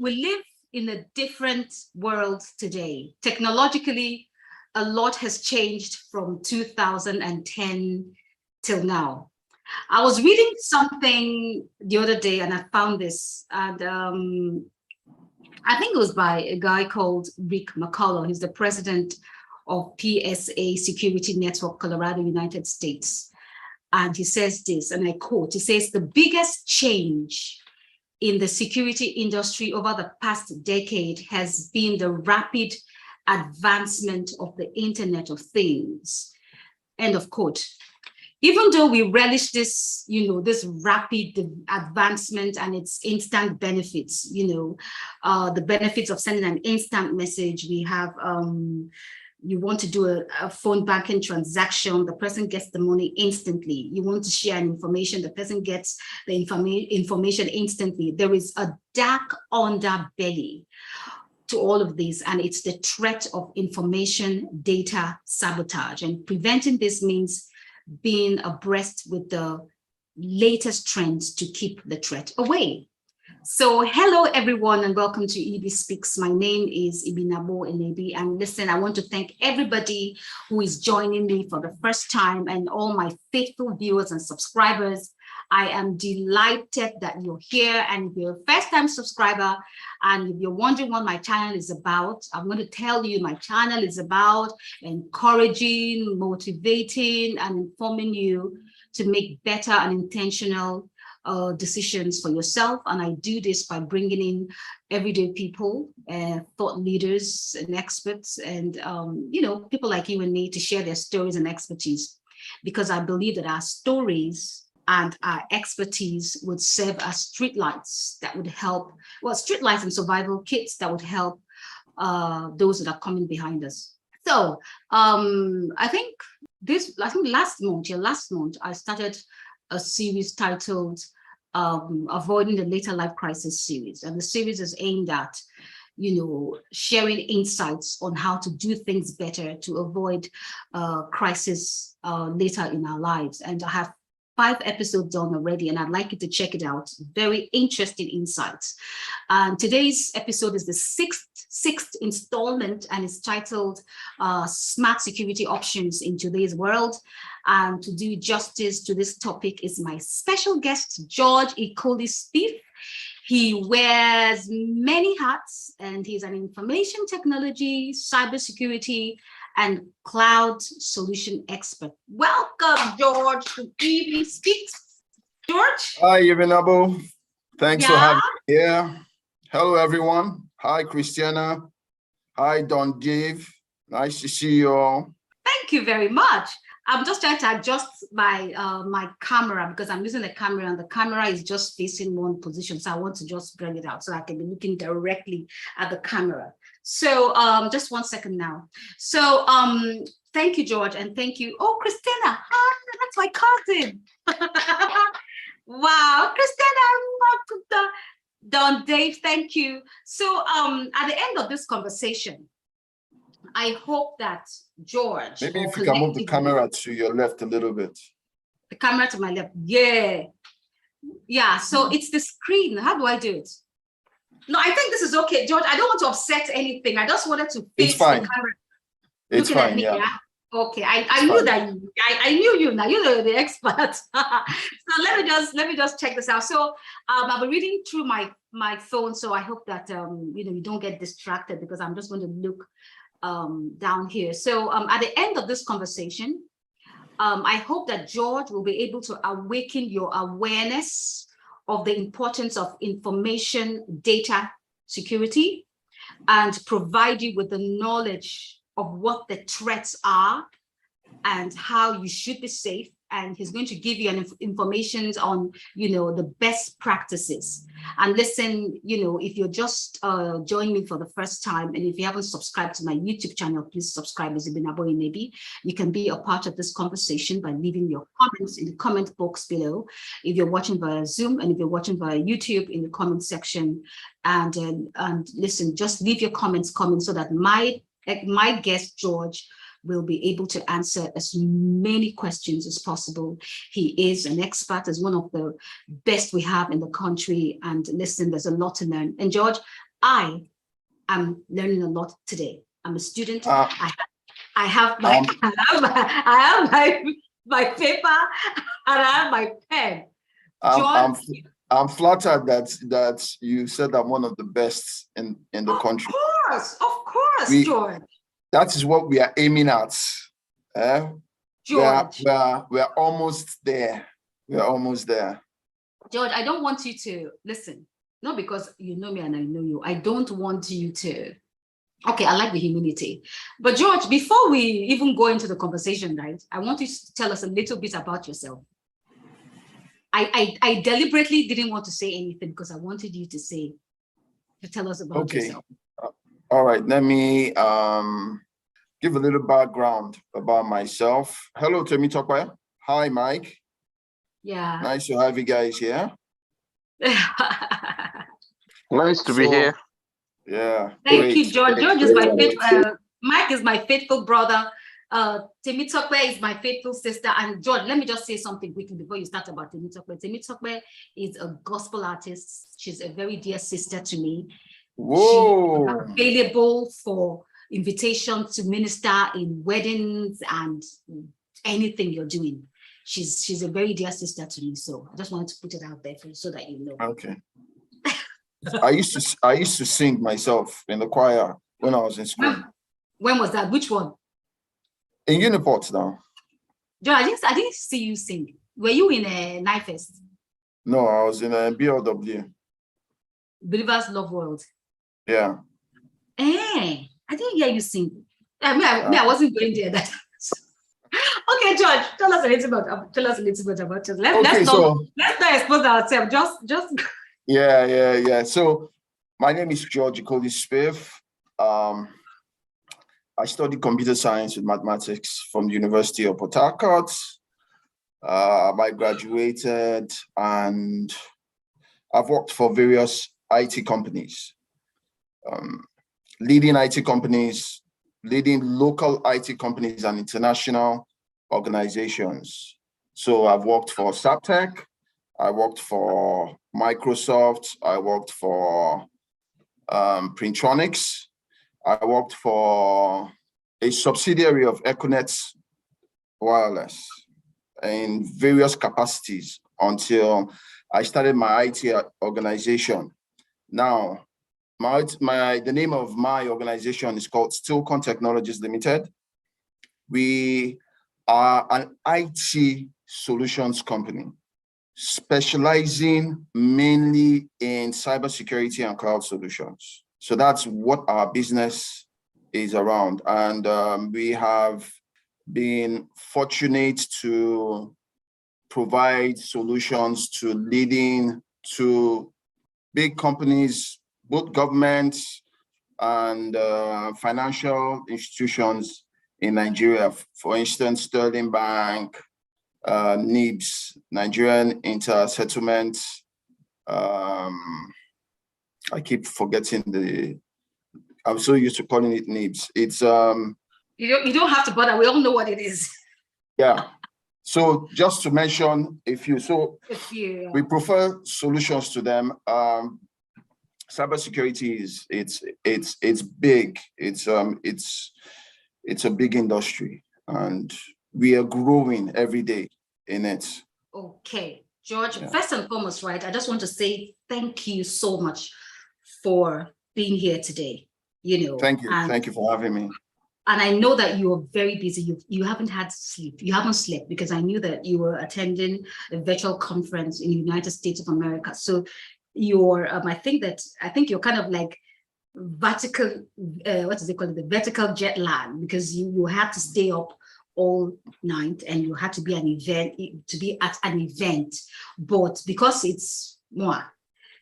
We live in a different world today. Technologically, a lot has changed from 2010 till now. I was reading something the other day and I found this, and I think it was by a guy called Rick McCullough. He's the president of PSA Security Network, Colorado, United States. And he says this, and I quote, he says, the biggest change in the security industry over the past decade has been the rapid advancement of the Internet of Things. End of quote. Even though we relish this, this rapid advancement and its instant benefits, the benefits of sending an instant message, we have, you want to do a phone banking transaction, the person gets the money instantly. You want to share information, the person gets the information instantly. There is a dark underbelly to all of this, and it's the threat of information data sabotage. And preventing this means being abreast with the latest trends to keep the threat away. So hello everyone and welcome to Enebi Speaks. My name is Ibinabo Enebi, and listen, I want to thank everybody who is joining me for the first time and all my faithful viewers and subscribers. I am delighted that you're here, and if you're a first-time subscriber and if you're wondering what my channel is about, I'm going to tell you my channel is about encouraging, motivating, and informing you to make better and intentional decisions for yourself. And I do this by bringing in everyday people, thought leaders and experts, and people like you and me to share their stories and expertise, because I believe that our stories and our expertise would serve as streetlights that would help, streetlights and survival kits that would help those that are coming behind us. So I think last month I started a series titled Avoiding the Later Life Crisis series. And the series is aimed at, sharing insights on how to do things better to avoid crisis later in our lives. And I have 5 episodes done already, and I'd like you to check it out. Very interesting insights. Today's episode is the sixth installment, and it's titled Smart Security Options in Today's World. And to do justice to this topic is my special guest, George Ikoli Spiff. He wears many hats, and he's an information technology, cybersecurity, and cloud solution expert. Welcome, George, to Enebi Speaks. George? Hi, Ibinabo. Thanks for having me here. Hello, everyone. Hi, Christiana. Hi, Don Dave. Nice to see you all. Thank you very much. I'm just trying to adjust my my camera, because I'm using the camera and the camera is just facing one position. So I want to just bring it out so I can be looking directly at the camera. So just 1 second now. So thank you, George, and thank you. Oh, Christina, hi, that's my cousin. Wow, Christina, Don Dave, thank you. So at the end of this conversation, I hope that George. Maybe if you can move the camera to your left a little bit. The camera to my left. Yeah. Yeah. So it's the screen. How do I do it? No, I think this is okay, George. I don't want to upset anything. I just wanted to face the camera. It's fine. Yeah. Okay. I knew that I knew you now. You're the expert. So let me just check this out. So I'll be reading through my phone. So I hope that you don't get distracted, because I'm just going to look down here. So at the end of this conversation, I hope that George will be able to awaken your awareness of the importance of information data security and provide you with the knowledge of what the threats are and how you should be safe. And he's going to give you information on, the best practices. And listen, if you're just joining me for the first time, and if you haven't subscribed to my YouTube channel, please subscribe as Ibinabo Enebi. You can be a part of this conversation by leaving your comments in the comment box below. If you're watching via Zoom, and if you're watching via YouTube, in the comment section. And listen, just leave your comments coming so that my guest, George, will be able to answer as many questions as possible. He is an expert, is one of the best we have in the country. And listen, there's a lot to learn. And George, I am learning a lot today. I'm a student. I have my my paper and I have my pen. I'm flattered that you said I'm one of the best in the country. Of course, George. That is what we are aiming at. George. We're almost there. We're almost there. George, I don't want you to listen. Not because you know me and I know you. I don't want you to. Okay, I like the humility. But George, before we even go into the conversation, right, I want you to tell us a little bit about yourself. I deliberately didn't want to say anything because I wanted you to tell us about yourself. All right, let me give a little background about myself. Hello, Temitope. Hi, Mike. Yeah. Nice to have you guys here. Nice to be here. Yeah. Thank you, George. George is my faithful. Mike is my faithful brother. Temitope is my faithful sister. And George, let me just say something quickly before you start about Temitope. Temitope is a gospel artist. She's a very dear sister to me. Whoa. She's available for invitation to minister in weddings and anything you're doing. She's a very dear sister to me. So I just wanted to put it out there for you so that you know. Okay. I used to sing myself in the choir when I was in school. When was that? Which one? In Uniport now. Joe, I didn't see you sing. Were you in a Night Fest? No, I was in a BLW. Believers Love World. Yeah. I didn't hear you sing. I wasn't going there. That. Okay, George, tell us a little bit about yourself. Let's not expose ourselves. Just. Yeah. So, my name is George Ikoli Spiff. I studied computer science with mathematics from the University of Port Harcourt. I graduated and I've worked for various IT companies, leading IT companies, leading local IT companies and international organizations. So I've worked for Sabotage, I worked for Microsoft, I worked for Printronix, I worked for a subsidiary of Econet Wireless in various capacities until I started my IT organization. Now, the name of my organization is called Steelcon Technologies Limited. We are an IT solutions company specializing mainly in cybersecurity and cloud solutions. So that's what our business is around. And we have been fortunate to provide solutions to big companies, both governments and financial institutions in Nigeria. For instance, Sterling Bank, NIBS, Nigerian Inter-Settlement. I keep forgetting I'm so used to calling it NIBS. It's you don't have to bother. We all know what it is. Yeah. So just to mention a few, we prefer solutions to them. Cybersecurity it's big. It's a big industry, and we are growing every day in it. Okay, George. Yeah. First and foremost, right? I just want to say thank you so much for being here today. Thank you for having me. And I know that you are very busy. You haven't had sleep. You haven't slept because I knew that you were attending a virtual conference in the United States of America. So you're, I think you're kind of like vertical, what is it called? The vertical jet lag, because you had to stay up all night and you had to be at an event. But because it's more,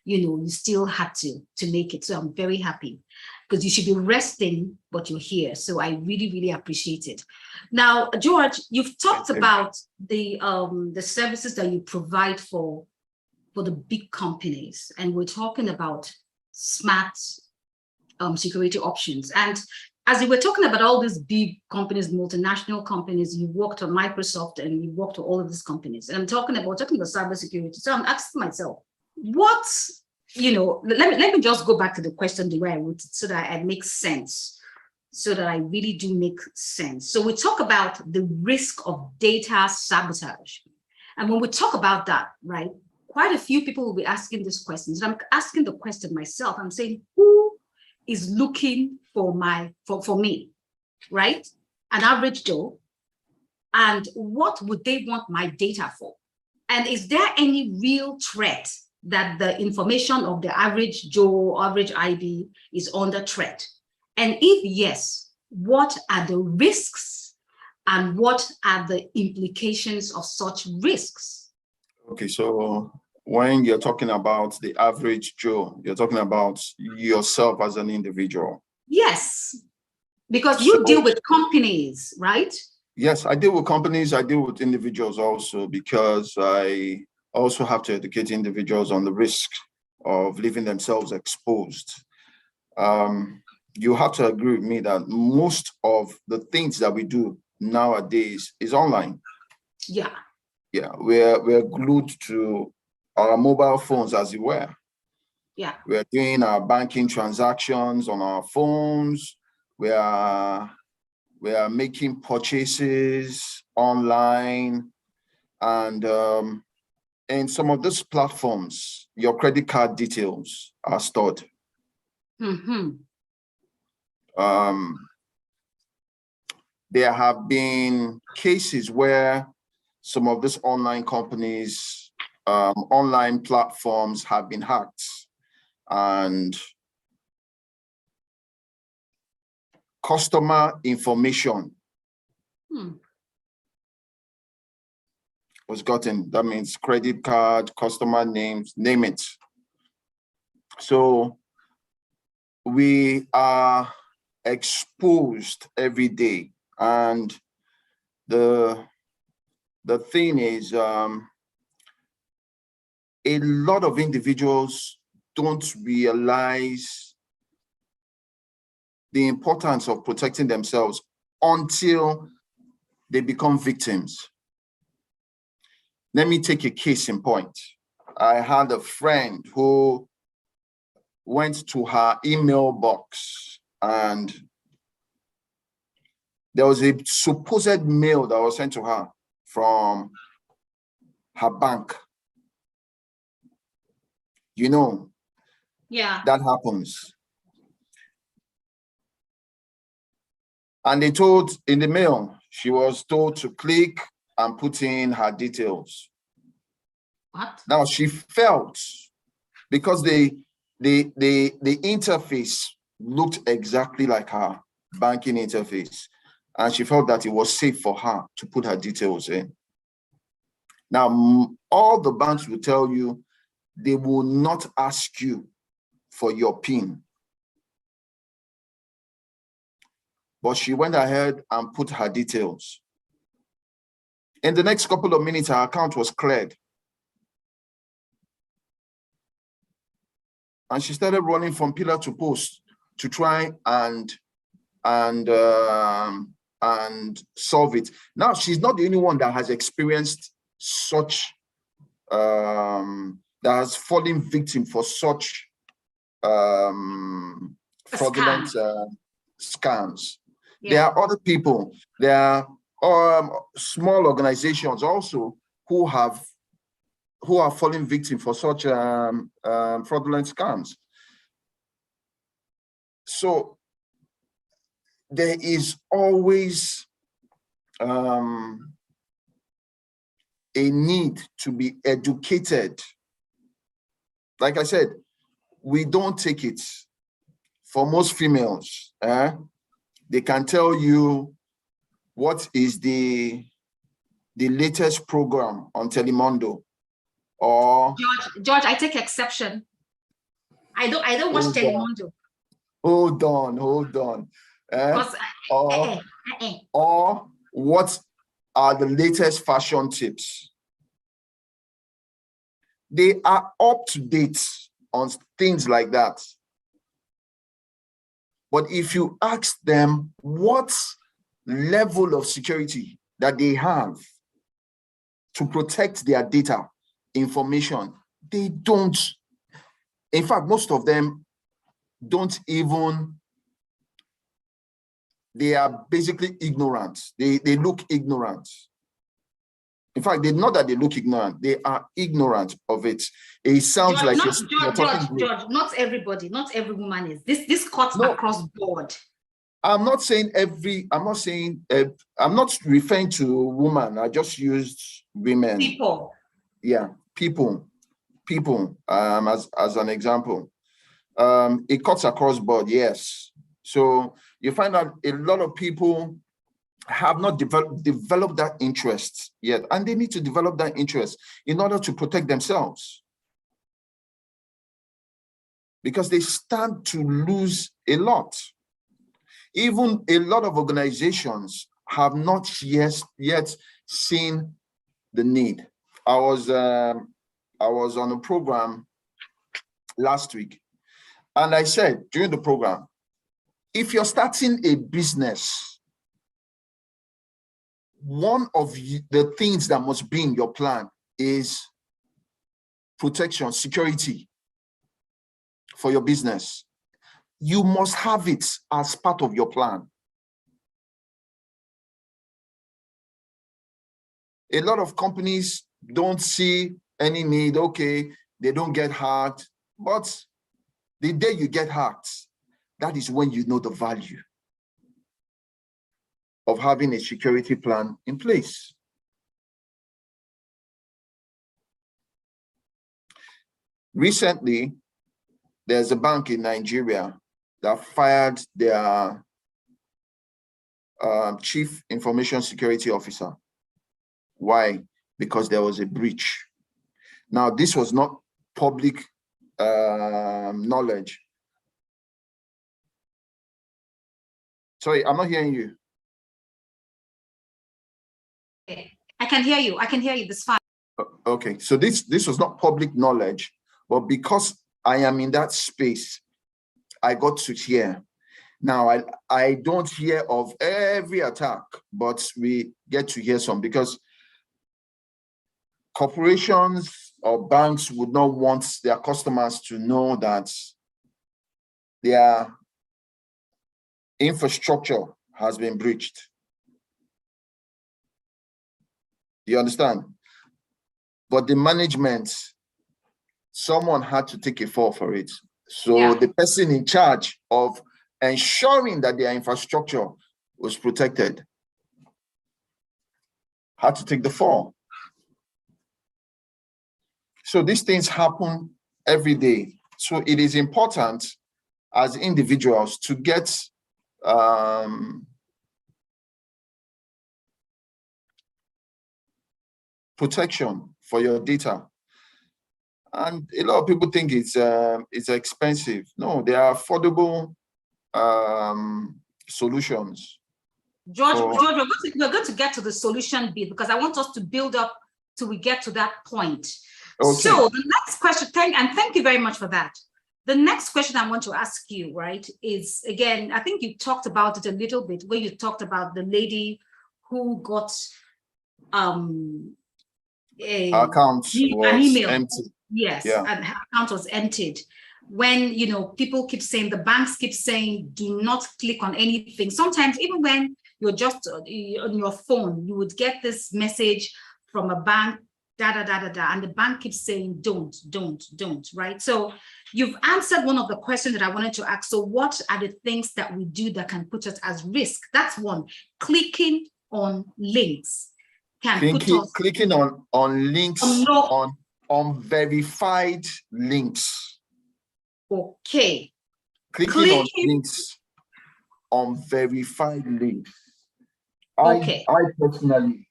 you still had to make it. So I'm very happy, because you should be resting, but you're here. So I really, really appreciate it. Now, George, you've talked about the services that you provide for the big companies, and we're talking about smart security options. And as you were talking about all these big companies, multinational companies, you worked on Microsoft and you worked on all of these companies. And I'm talking about cybersecurity. So I'm asking myself, what let me just go back to the question the way I wrote it so that it makes sense, so that I really do make sense. So we talk about the risk of data sabotage. And when we talk about that, right, quite a few people will be asking these questions. And I'm asking the question myself. I'm saying, who is looking for me, right? An average Joe. And what would they want my data for? And is there any real threat that the information of the average Joe, average IB is under threat? And if yes, what are the risks and what are the implications of such risks? Okay, so when you're talking about the average Joe, you're talking about yourself as an individual. Yes, because you deal with companies, right? Yes, I deal with companies, I deal with individuals also, because I also have to educate individuals on the risk of leaving themselves exposed. You have to agree with me that most of the things that we do nowadays is online. Yeah. Yeah, we're glued to our mobile phones, as it were. Yeah. We're doing our banking transactions on our phones. We are making purchases online, and in some of these platforms, your credit card details are stored. Mm-hmm. There have been cases where some of these online companies, online platforms have been hacked, and customer information was gotten. That means credit card, customer names, name it. So we are exposed every day. And the thing is, a lot of individuals don't realize the importance of protecting themselves until they become victims. Let me take a case in point. I had a friend who went to her email box, and there was a supposed mail that was sent to her from her bank. Yeah, that happens. And they told in the mail, she was told to click and put in her details. What? Now she felt, because the interface looked exactly like her banking interface, and she felt that it was safe for her to put her details in. Now, all the banks will tell you they will not ask you for your PIN. But she went ahead and put her details. In the next couple of minutes, her account was cleared. And she started running from pillar to post to try and solve it. Now, she's not the only one that has experienced such, that has fallen victim for such fraudulent scams. Yeah. There are other people, there are small organizations also who are falling victim for such fraudulent scams. So there is always a need to be educated. Like I said, we don't take it. For most females, they can tell you what is the latest program on Telemundo. Or George, I take exception. I don't watch Telemundo. Hold on. Or what are the latest fashion tips? They are up to date on things like that. But if you ask them what level of security that they have to protect their data information, they don't In fact, most of them don't even, they are basically ignorant. They look ignorant. In fact, they not that they look ignorant, they are ignorant of it. It sounds like George, not everybody, not every woman is. This cuts across board. I'm not saying I'm not referring to woman. I just used women. People. Yeah, people, as an example. It cuts across board, yes. So you find out a lot of people have not developed that interest yet, and they need to develop that interest in order to protect themselves, because they stand to lose a lot. Even a lot of organizations have not yet seen the need. I was on a program last week, and I said during the program, if you're starting a business, one of the things that must be in your plan is protection, security for your business. You must have it as part of your plan. A lot of companies don't see any need. Okay, they don't get hacked, but the day you get hacked, that is when you know the value of having a security plan in place. Recently, there's a bank in Nigeria that fired their chief information security officer. Why? Because there was a breach. Now, this was not public knowledge. Sorry, I'm not hearing you. I can hear you. I can hear you. That's fine. Okay, so this was not public knowledge, but because I am in that space, I got to hear. Now, I don't hear of every attack, but we get to hear some, because corporations or banks would not want their customers to know that their infrastructure has been breached. You understand? But the management, someone had to take a fall for it. So the person in charge of ensuring that their infrastructure was protected had to take the fall. So these things happen every day. So it is important as individuals to get protection for your data. And a lot of people think it's expensive. No, there are affordable solutions. George, we're going to get to the solution bit, because I want us to build up till we get to that point. Okay. So the next question, thank you very much for that. The next question I want to ask you, right, is, again, I think you talked about it a little bit, where you talked about the lady who got an account was empty. Yes, and her account was emptied. When, you know, people keep saying, the banks keep saying, do not click on anything. Sometimes even when you're just on your phone, you would get this message from a bank, and the bank keeps saying, don't, right? So you've answered one of the questions that I wanted to ask. So what are the things that we do that can put us at risk? That's one. Clicking on links can put us... Clicking on links, on verified links. Okay. Clicking on links, on verified links. Okay. I personally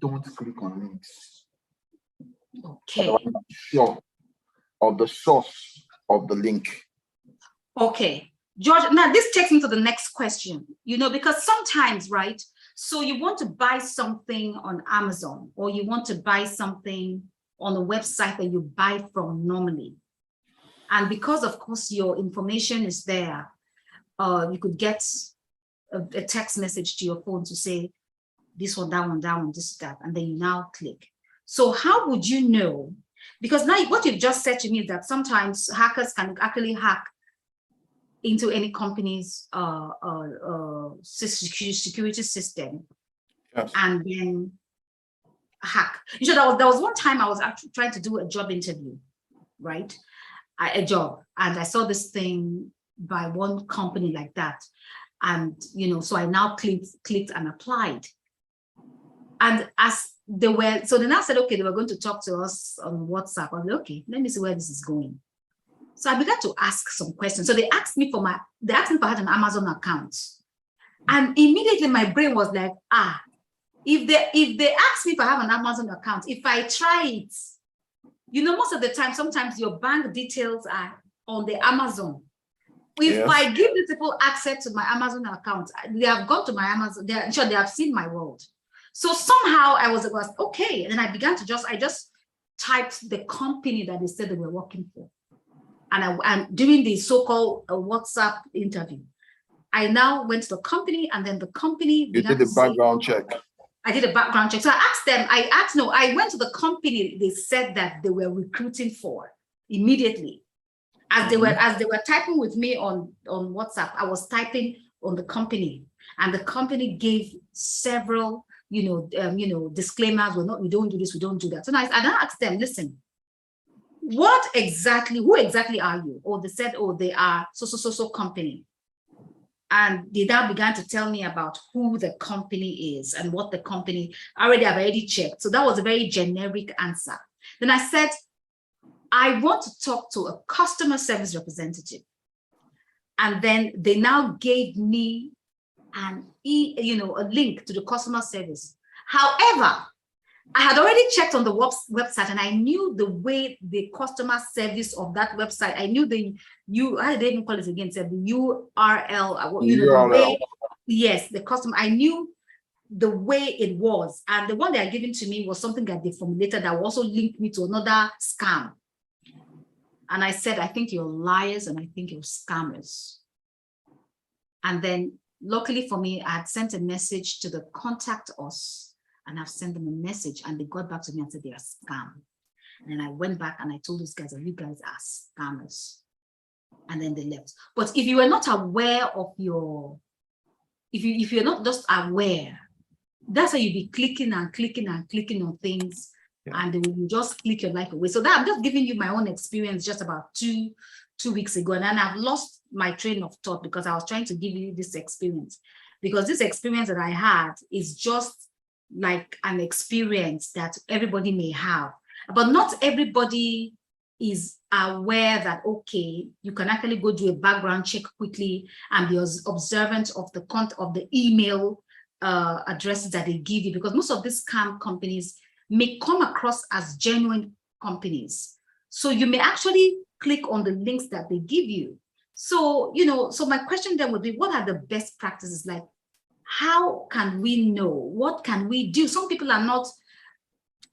don't click on links. Okay. I'm not sure of the source of the link. Okay. George, now this takes me to the next question, you know, because sometimes, right, so you want to buy something on Amazon, or you want to buy something on a website that you buy from normally. And because, of course, your information is there, you could get a text message to your phone to say, this one, that one, this, that, and then you now click. So how would you know Because now what you've just said to me is that sometimes hackers can actually hack into any company's security system, Yes. and then hack. You know, there was one time I was actually trying to do a job interview, right? A job, and I saw this thing by one company like that, and you know, so I now clicked and applied. And as they were, so they now said, okay, they were going to talk to us on WhatsApp. I was like, okay, let me see where this is going. So I began to ask some questions. So they asked me if I had an Amazon account. And immediately my brain was like, if they ask me if I have an Amazon account, if I try it, you know, most of the time, sometimes your bank details are on the Amazon. If I give these people access to my Amazon account, they have gone to my Amazon, they have seen my world. So somehow I was okay. And then I just typed the company that they said they were working for. And during the so-called WhatsApp interview, I now went to the company, and then the company. You did the background check. I did a background check. So I asked them, I went to the company they said that they were recruiting for immediately. As they were typing with me on WhatsApp, I was typing on the company, and the company gave several, disclaimers. We don't do this, we don't do that. So I asked them, listen, who exactly are you? Or they said, they are so company. And they now began to tell me about who the company is and what the company I've already checked. So that was a very generic answer. Then I said, I want to talk to a customer service representative. And then they now gave me a link to the customer service. However, I had already checked on the website, and I knew the way the customer service of that website. I knew I didn't even call it again. Said the URL. The way, yes, the customer. I knew the way it was, and the one they are giving to me was something that they formulated that also linked me to another scam. And I said, I think you're liars, and I think you're scammers. And then, luckily for me, I had sent a message to the contact us. And I've sent them a message, and they got back to me and said they are scam. And then I went back and I told those guys that you guys are scammers. And then they left. But if you are not aware of if you're not just aware, that's how you be clicking and clicking and clicking on things, and then you just click your life away. So that I'm just giving you my own experience just about two weeks ago. And then I've lost my train of thought because I was trying to give you this experience. Because this experience that I had is just like an experience that everybody may have, but not everybody is aware that, okay, you can actually go do a background check quickly and be observant of the content of the email addresses that they give you, because most of these scam companies may come across as genuine companies. So you may actually click on the links that they give you. So, so my question then would be, what are the best practices? Like, how can we know? What can we do? Some people are not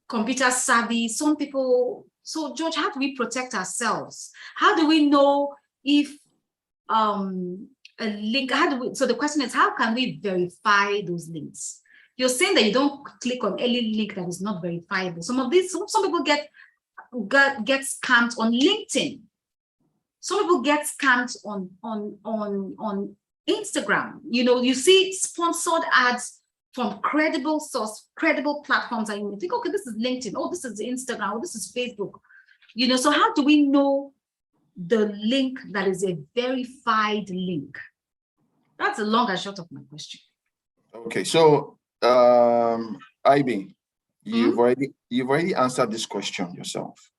computer savvy. Some people. So, George, how do we protect ourselves? How do we know if a link? So the question is, how can we verify those links? You're saying that you don't click on any link that is not verifiable. Some people get scammed on LinkedIn. Some people get scammed on Instagram. You see sponsored ads from credible platforms, and you think, okay, this is LinkedIn, oh, this is Instagram, oh, this is Facebook. So how do we know the link that is a verified link? That's the long and short of my question. Okay, so Ibi, you've already answered this question yourself.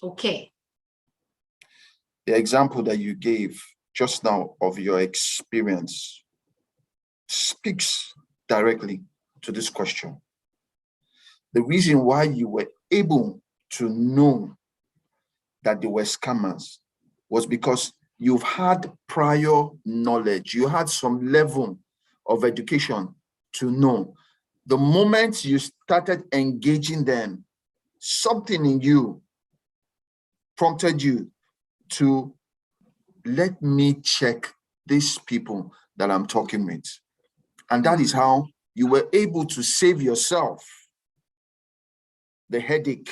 Okay. The example that you gave just now of your experience speaks directly to this question. The reason why you were able to know that they were scammers was because you've had prior knowledge. You had some level of education to know. The moment you started engaging them, something in you prompted you to let me check these people that I'm talking with. And that is how you were able to save yourself the headache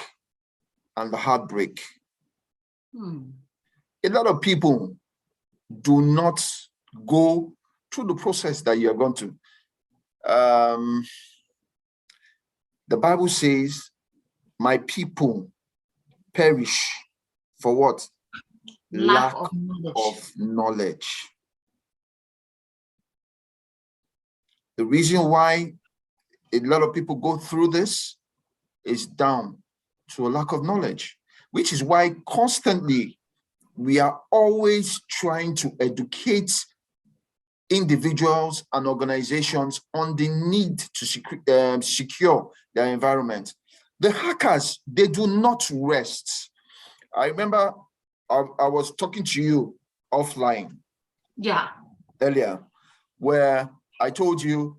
and the heartbreak. Hmm. A lot of people do not go through the process that you are going to. The Bible says, my people perish for what? Lack of knowledge. Of knowledge. The reason why a lot of people go through this is down to a lack of knowledge, which is why constantly we are always trying to educate individuals and organizations on the need to secure their environment. The hackers, they do not rest. I remember I was talking to you offline earlier, where I told you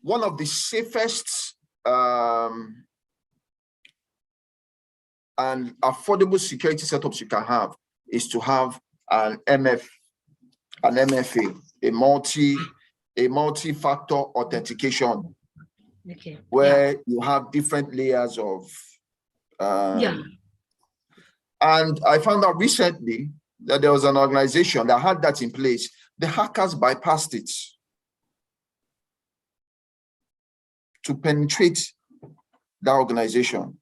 one of the safest and affordable security setups you can have is to have an MFA, a multi-factor authentication, where you have different layers of and I found out recently that there was an organization that had that in place. The hackers bypassed it to penetrate that organization.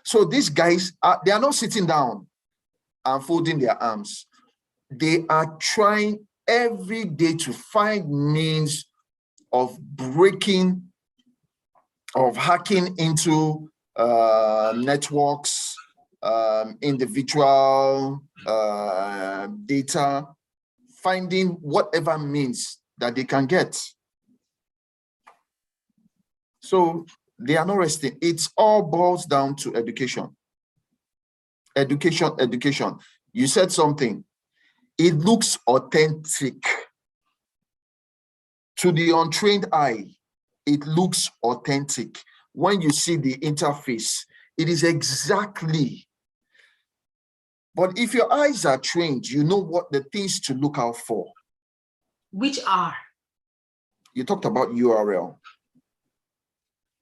So these guys, they are not sitting down and folding their arms. They are trying every day to find means of breaking, of hacking into networks, individual data, finding whatever means that they can get. So they are not resting. It all boils down to education. Education. You said something. It looks authentic. To the untrained eye, it looks authentic. When you see the interface, it is exactly. But if your eyes are trained, you know what the things to look out for. Which are? You talked about URL.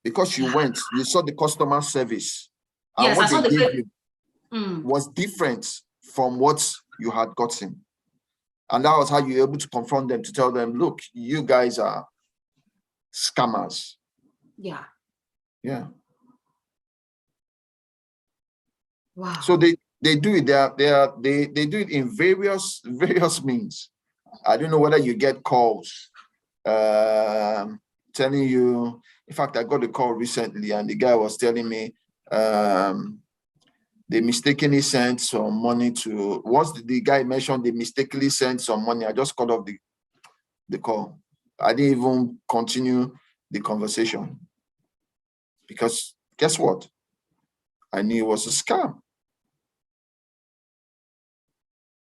Because you went, you saw the customer service. And yes, what I saw they gave the you was different from what you had gotten. And that was how you were able to confront them, to tell them, look, you guys are scammers. Yeah. Wow. So they do it. They do it in various means. I don't know whether you get calls telling you. In fact, I got a call recently, and the guy was telling me they mistakenly sent some money to. Once the guy mentioned they mistakenly sent some money, I just cut off the call. I didn't even continue the conversation because guess what? I knew it was a scam.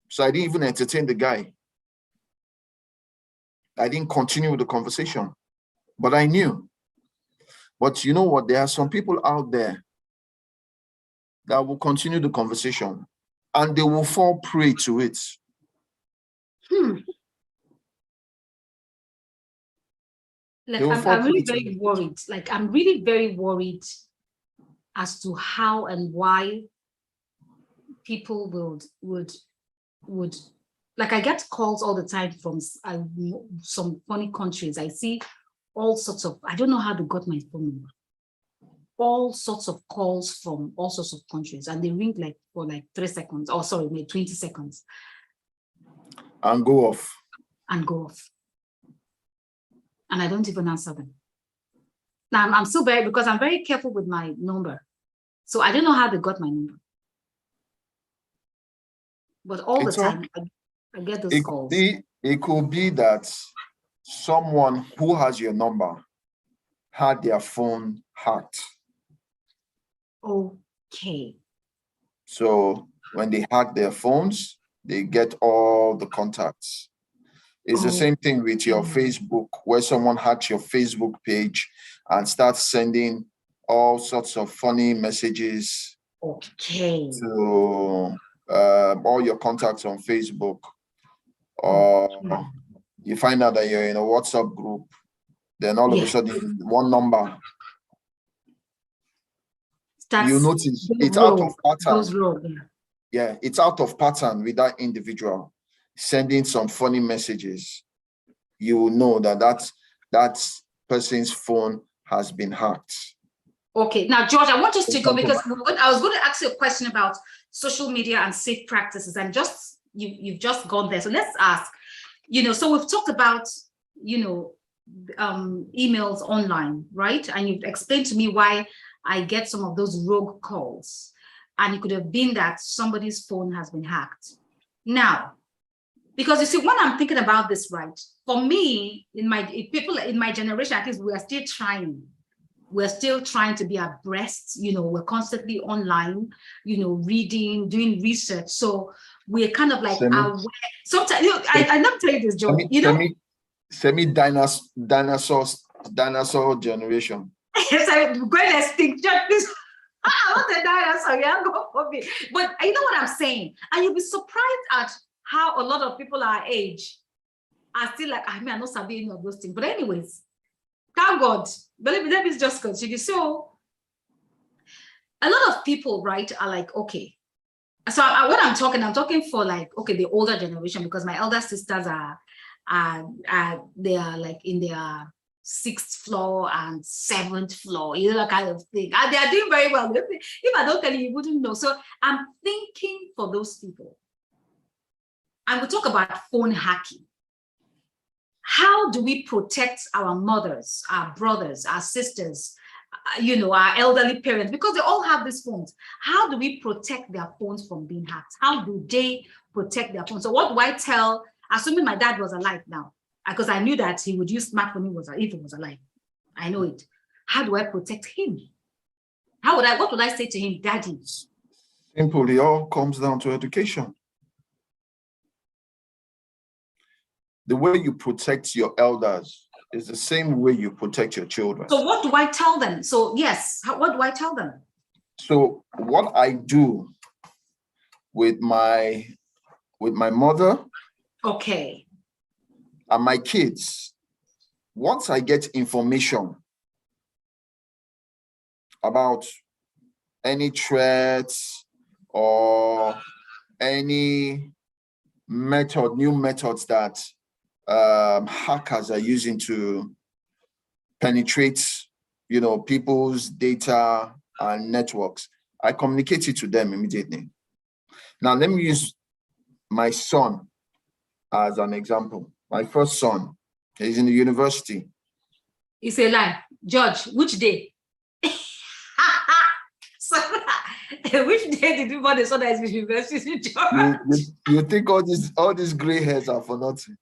So I didn't even entertain the guy. I didn't continue the conversation, but I knew. But you know what? There are some people out there that will continue the conversation and they will fall prey to it. Like, I'm really very worried. Like, I'm really very worried as to how and why people would like, I get calls all the time from some funny countries. I see all sorts of, I don't know how they got my phone number. All sorts of calls from all sorts of countries, and they ring like for like 3 seconds, or sorry, maybe 20 seconds. And go off. And go off. And I don't even answer them. Now I'm still because I'm very careful with my number. So I don't know how they got my number. But all the time, I get those calls. It could be that someone who has your number had their phone hacked. Okay. So when they hack their phones, they get all the contacts. It's the same thing with your Facebook, where someone hacks your Facebook page and starts sending all sorts of funny messages to all your contacts on Facebook. Or you find out that you're in a WhatsApp group, then all of a sudden one number you notice it's out of pattern. Those rogue, yeah, it's out of pattern with that individual sending some funny messages. You will know that that person's phone has been hacked. Okay, now George, I want us to go because I was going to ask you a question about social media and safe practices, and just you've just gone there. So let's ask, so we've talked about, emails online, right? And you've explained to me why I get some of those rogue calls, and it could have been that somebody's phone has been hacked. Now, because you see, when I'm thinking about this, right, for me, people in my generation, at least, we're still trying to be abreast. We're constantly online, reading, doing research. So we're kind of like aware. Sometimes, I never tell you this, George. Semi dinosaur generation. Yes, I'm going to think. Please. I want a dinosaur. Yeah, go for me. But you know what I'm saying, and you'll be surprised at how a lot of people our age are still like, I'm not sabi any of those things. But anyways, thank God. But let me just continue. So a lot of people, right, are like, okay. So what I'm talking for like, okay, the older generation, because my elder sisters they are like in their 6th floor and 7th floor, that kind of thing. And they are doing very well. If I don't tell you, you wouldn't know. So I'm thinking for those people. And we'll talk about phone hacking. How do we protect our mothers, our brothers, our sisters, our elderly parents, because they all have these phones? How do we protect their phones from being hacked? How do they protect their phones? So what do I tell, assuming my dad was alive now, because I knew that he would use smartphone if he was alive. I know it. How do I protect him? What would I say to him, Daddy? Simple, it all comes down to education. The way you protect your elders is the same way you protect your children. So what do I tell them? So yes, what do I tell them? So what I do with my mother, okay, and my kids, once I get information about any threats or any new methods that hackers are using to penetrate, people's data and networks, I communicate it to them immediately. Now, let me use my son as an example. My first son, he's in the university. It's a lie. George, which day? So, which day did you want the son that is in university, George? You think all these gray hairs are for nothing?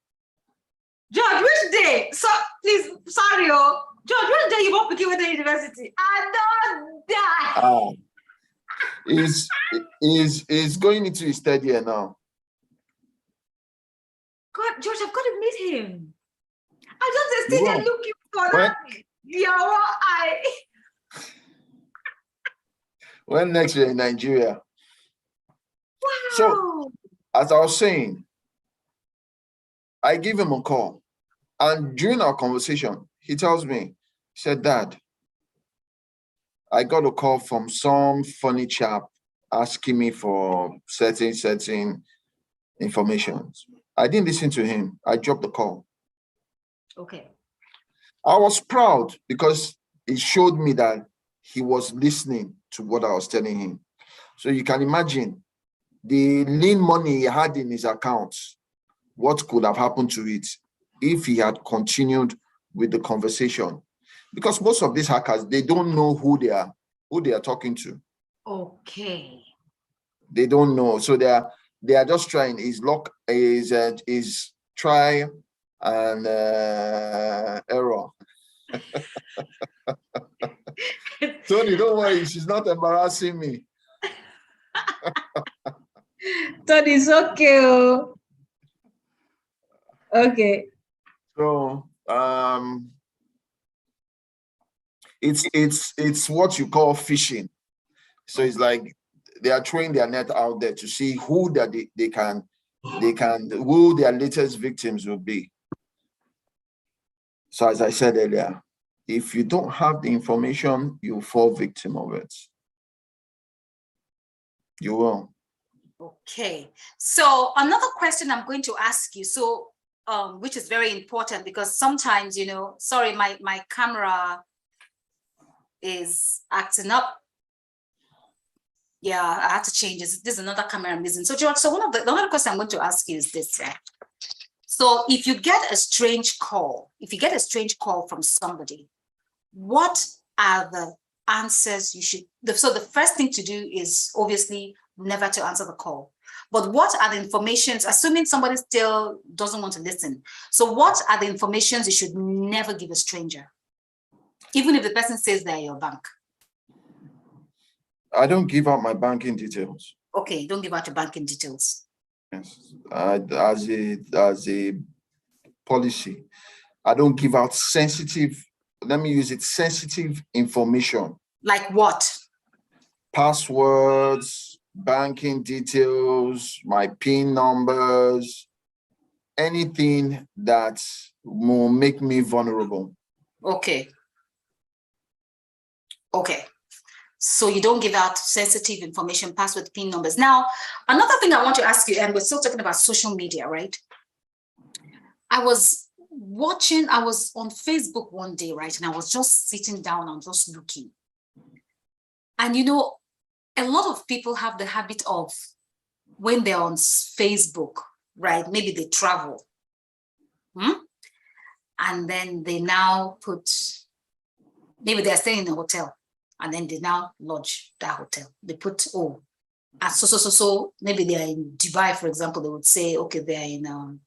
George, which day? So please, sorry, George, which day you want to begin with the university? I don't die. He's going into his 3rd year now. God, George, I've got to meet him. I just stayed looking for that. When next year in Nigeria? Wow. So, as I was saying, I give him a call. And during our conversation, he tells me, he said, Dad, I got a call from some funny chap asking me for certain information. I didn't listen to him. I dropped the call. Okay. I was proud because it showed me that he was listening to what I was telling him. So you can imagine the lean money he had in his accounts, what could have happened to it if he had continued with the conversation. Because most of these hackers, they don't know who they are talking to. Okay. They don't know. So they are just trying, is try and error. Tony, don't worry, she's not embarrassing me. Tony, it's okay. Okay. So it's what you call phishing. So it's like they are throwing their net out there to see who that who their latest victims will be. So as I said earlier, if you don't have the information, you fall victim of it. You will. Okay. So another question I'm going to ask you, so which is very important because sometimes, you know, sorry, my camera is acting up. Yeah, I have to change this. This is another camera I'm using. So George, so another question I'm going to ask you is this, right? So if you get a strange call, from somebody, what are the answers you should, so the first thing to do is obviously never to answer the call. But what are the informations, assuming somebody still doesn't want to listen, so what are the informations you should never give a stranger, even if the person says they're your bank? I don't give out my banking details. Okay, don't give out your banking details. Yes. As a policy, I don't give out sensitive, let me use it, sensitive information. Like what? Passwords, banking details, my PIN numbers, anything that will make me vulnerable. Okay. Okay. So you don't give out sensitive information, password, PIN numbers. Now, another thing I want to ask you, and we're still talking about social media, right? I was on Facebook one day, right? And I was just sitting down and just looking. And you know, a lot of people have the habit of, when they're on Facebook, right? Maybe they travel. And then they now put, maybe they're staying in a hotel. And then they now lodge that hotel. They put, so maybe they're in Dubai, for example, they would say, okay, they're in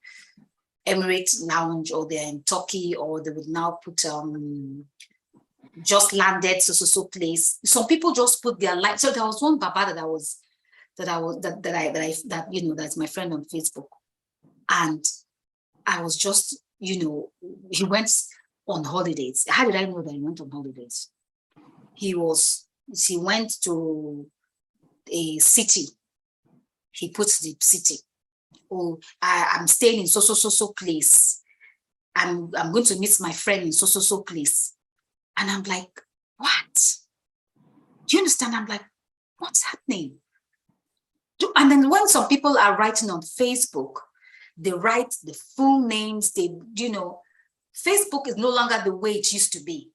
Emirates Lounge, or they're in Turkey, or they would now put just landed so place. Some people just put their life. So there was one Baba that you know, that's my friend on Facebook. And I was just, you know, he went on holidays. How did I know that he went on holidays? He went to a city. He puts the city. Oh, I'm staying in so place. I'm going to meet my friend in so place. And I'm like, what? Do you understand? I'm like, what's happening? And then when some people are writing on Facebook, they write the full names. They, you know, Facebook is no longer the way it used to be.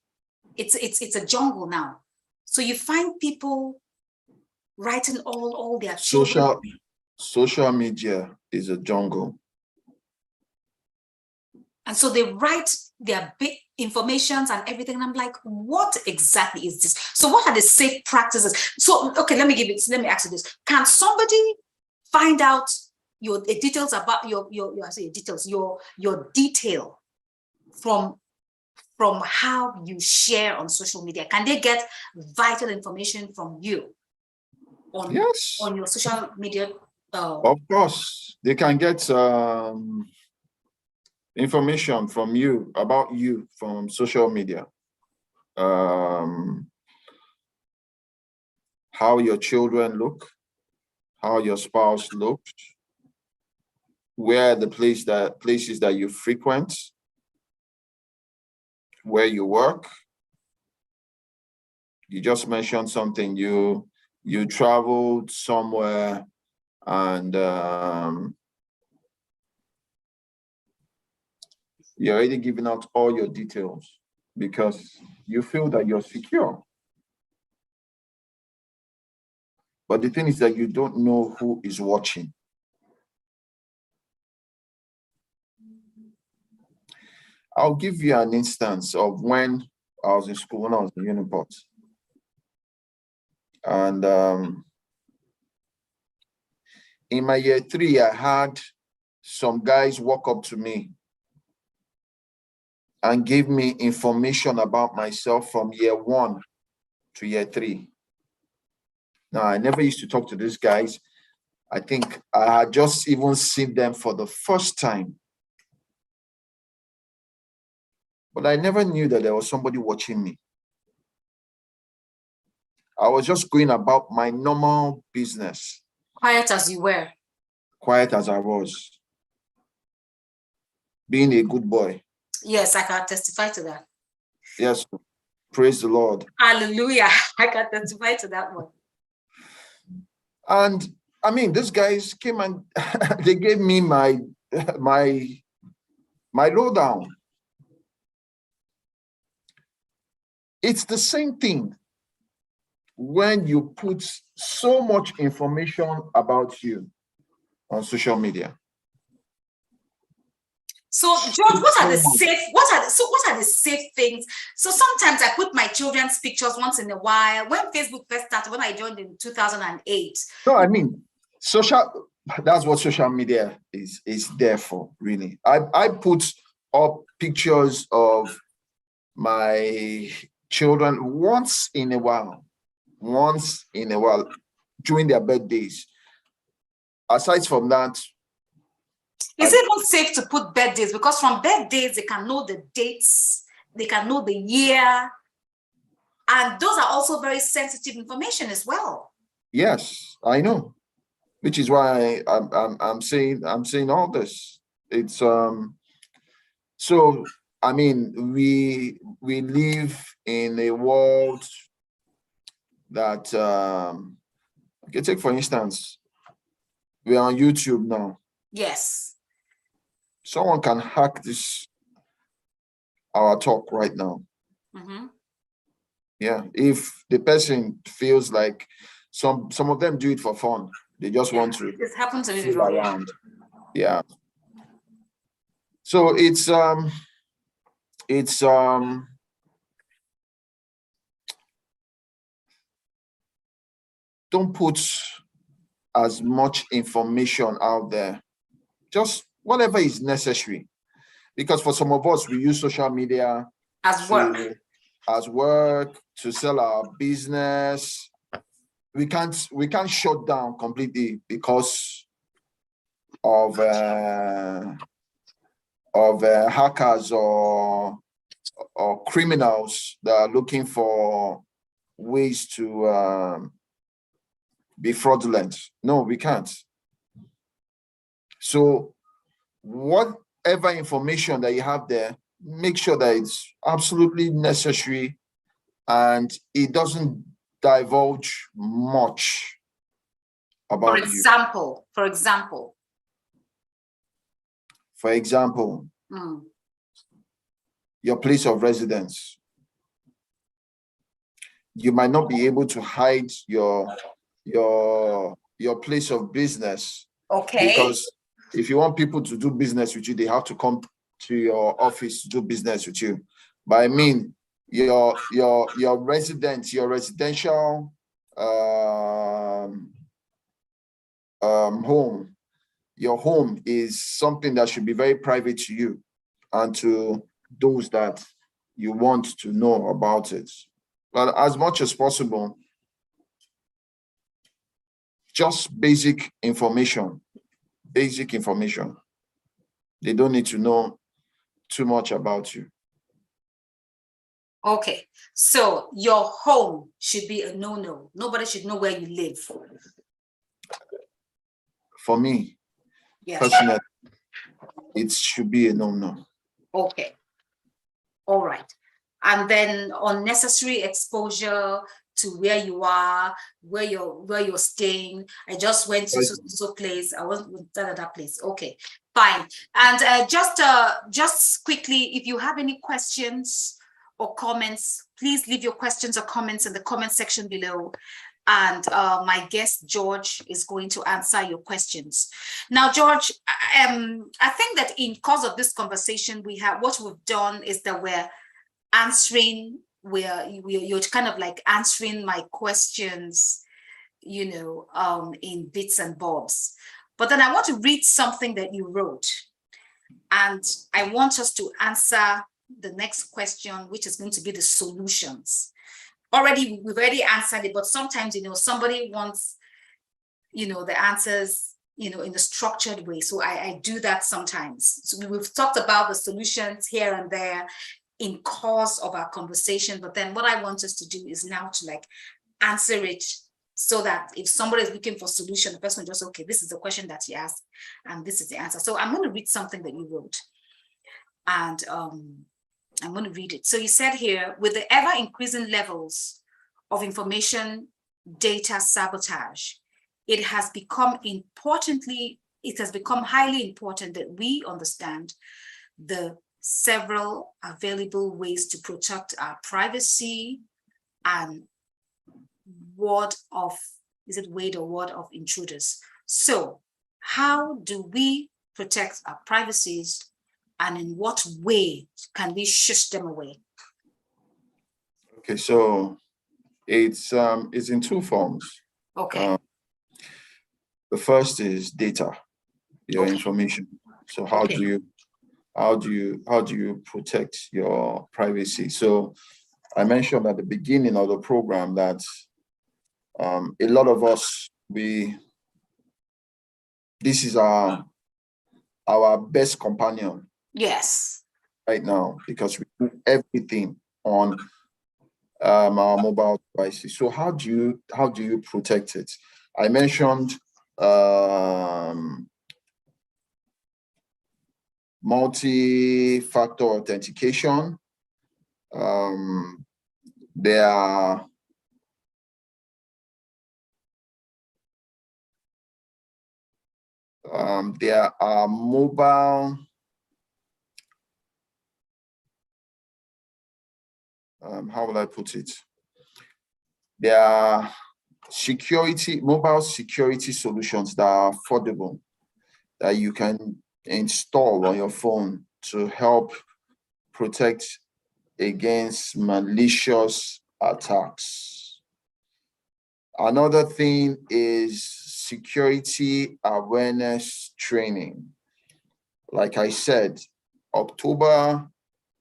It's a jungle now. So you find people writing all their social media is a jungle. And so they write their big informations and everything. And I'm like, what exactly is this? So what are the safe practices? So, okay, let me ask you this. Can somebody find out your details about your detail from how you share on social media? Can they get vital information from you on your social media? Of course, they can get information from you, about you, from social media. How your children look, how your spouse looks, where the places that you frequent, where you work. You just mentioned something, you traveled somewhere, and you're already giving out all your details because you feel that you're secure. But the thing is that you don't know who is watching. I'll give you an instance of when I was in school, when I was in Uniport. And in my year 3, I had some guys walk up to me and give me information about myself from year 1 to year 3. Now, I never used to talk to these guys. I think I had just even seen them for the first time. But I never knew that there was somebody watching me. I was just going about my normal business. Quiet as you were. Quiet as I was. Being a good boy. Yes, I can testify to that. Yes, praise the Lord. Hallelujah. I can testify to that one. And I mean, these guys came and they gave me my lowdown. It's the same thing when you put so much information about you on social media. So, George, what are the safe things? So sometimes I put my children's pictures once in a while. When Facebook first started, when I joined in 2008. No, I mean, that's what social media is there for, really. I put up pictures of my children once in a while during their birthdays. Aside from that, is it even safe to put birthdays? Because from birthdays, they can know the dates, they can know the year, and those are also very sensitive information as well. Yes, I know, which is why I'm saying all this. It's so I mean, we live in a world that okay, take for instance, we are on YouTube now. Yes. Someone can hack our talk right now. Mm-hmm. Yeah, if the person feels like some of them do it for fun, they just want to. This happens to me around. Yeah. So it's don't put as much information out there. Just whatever is necessary, because for some of us, we use social media as work to sell our business. We can't shut down completely because of hackers or criminals that are looking for ways to be fraudulent. No, we can't. So whatever information that you have there, make sure that it's absolutely necessary and it doesn't divulge much about you. For example, your place of residence. You might not be able to hide your place of business. Okay. Because if you want people to do business with you, they have to come to your office to do business with you. But I mean, your residence, your residential home, your home is something that should be very private to you and to those that you want to know about it. But as much as possible, just basic information. They don't need to know too much about you. Okay, so your home should be a no-no. Nobody should know where you live. For me, personally, it should be a no-no. Okay, all right. And then unnecessary exposure to where you are, where you're staying. I just went to so place. I wasn't at that place. Okay, fine. And just quickly, if you have any questions or comments, please leave your questions or comments in the comment section below. And my guest George is going to answer your questions. Now, George, I think that in course of this conversation, what we've done is that we're answering. You're kind of like answering my questions, in bits and bobs. But then I want to read something that you wrote, and I want us to answer the next question, which is going to be the solutions. We've already answered it, but sometimes, somebody wants, the answers, in a structured way. So I do that sometimes. So we've talked about the solutions here and there in course of our conversation, but then what I want us to do is now to answer it, so that if somebody is looking for solution, the person will just, okay, this is the question that you asked and this is the answer. So I'm going to read something that you wrote, and I'm going to read it. So you said here, with the ever increasing levels of information data sabotage, it has become highly important that we understand the several available ways to protect our privacy and ward of intruders. So how do we protect our privacies, and in what way can we shush them away? Okay, so it's in two forms. Okay. The first is data, your information. So how do you protect your privacy? So I mentioned at the beginning of the program that a lot of us, this is our best companion. Yes. Right now, because we do everything on our mobile devices. So how do you protect it? I mentioned multi-factor authentication. There are mobile how will I put it? There are mobile security solutions that are affordable, that you can install on your phone to help protect against malicious attacks. Another thing is security awareness training. Like I said, October,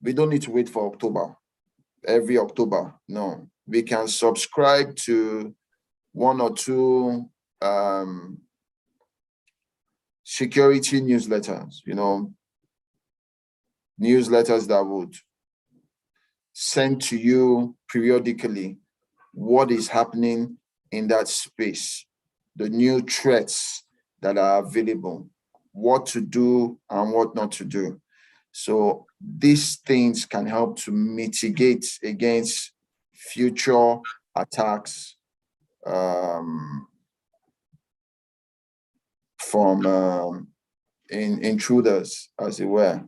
we don't need to wait for October, every October. No, we can subscribe to one or two security newsletters, newsletters that would send to you periodically what is happening in that space, the new threats that are available, what to do and what not to do. So these things can help to mitigate against future attacks from intruders, as it were.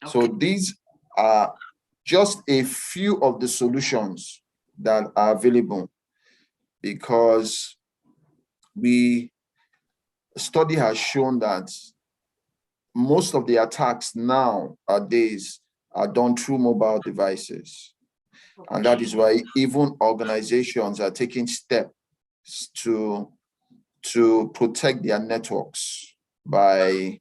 Okay. So these are just a few of the solutions that are available, because study has shown that most of the attacks nowadays are done through mobile devices. Okay. And that is why even organizations are taking steps to protect their networks by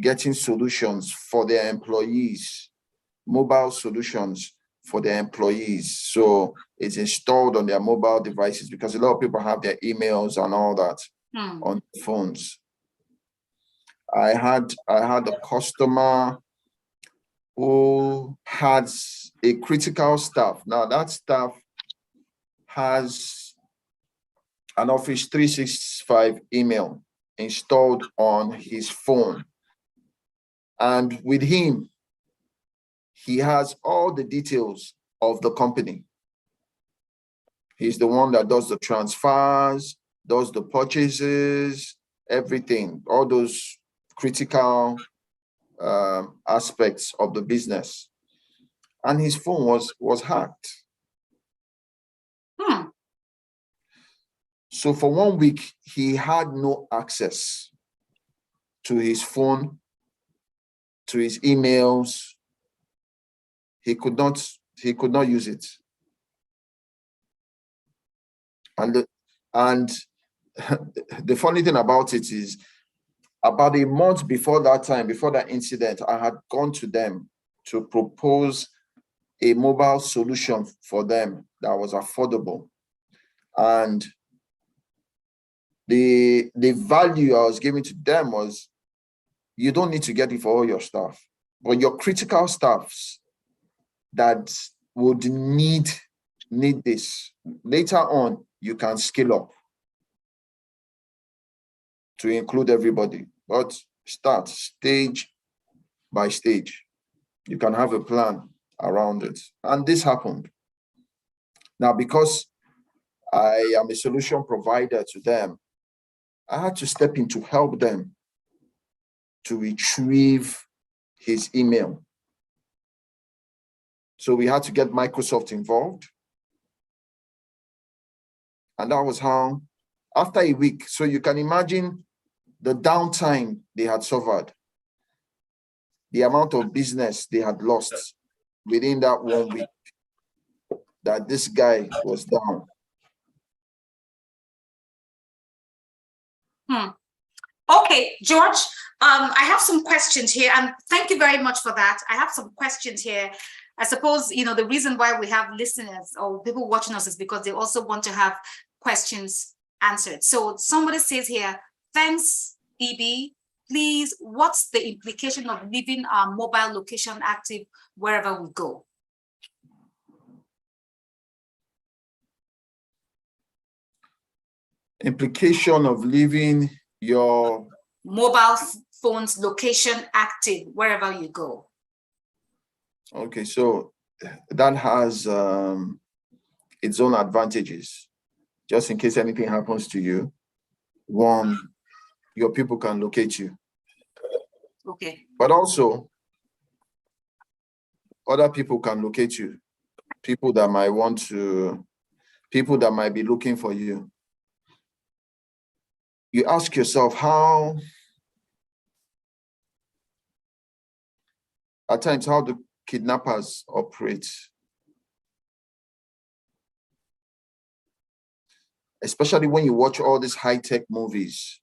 getting solutions for their employees, mobile solutions for their employees. So it's installed on their mobile devices, because a lot of people have their emails and all that on phones. I had a customer who has a critical staff. Now that staff has an Office 365 email installed on his phone. And with him, he has all the details of the company. He's the one that does the transfers, does the purchases, everything, all those critical aspects of the business. And his phone was hacked. So for 1 week, he had no access to his phone, to his emails. He could not use it. And the funny thing about it is, about a month before that incident, I had gone to them to propose a mobile solution for them that was affordable. And the value I was giving to them was, you don't need to get it for all your staff, but your critical staffs that would need this. Later on, you can scale up to include everybody, but start stage by stage. You can have a plan around it. And this happened. Now, because I am a solution provider to them. I had to step in to help them to retrieve his email. So we had to get Microsoft involved. And that was how, after a week, so you can imagine the downtime they had suffered, the amount of business they had lost within that 1 week that this guy was down. Okay, George, I have some questions here, and thank you very much for that. I have some questions here. I suppose, the reason why we have listeners or people watching us is because they also want to have questions answered. So somebody says here, thanks, EB. Please, what's the implication of leaving our mobile location active wherever we go? Implication of leaving your mobile phone's location active wherever you go. Okay, so that has its own advantages. Just in case anything happens to you, one, your people can locate you. Okay. But also, other people can locate you. People that might be looking for you. You ask yourself how do kidnappers operate? Especially when you watch all these high-tech movies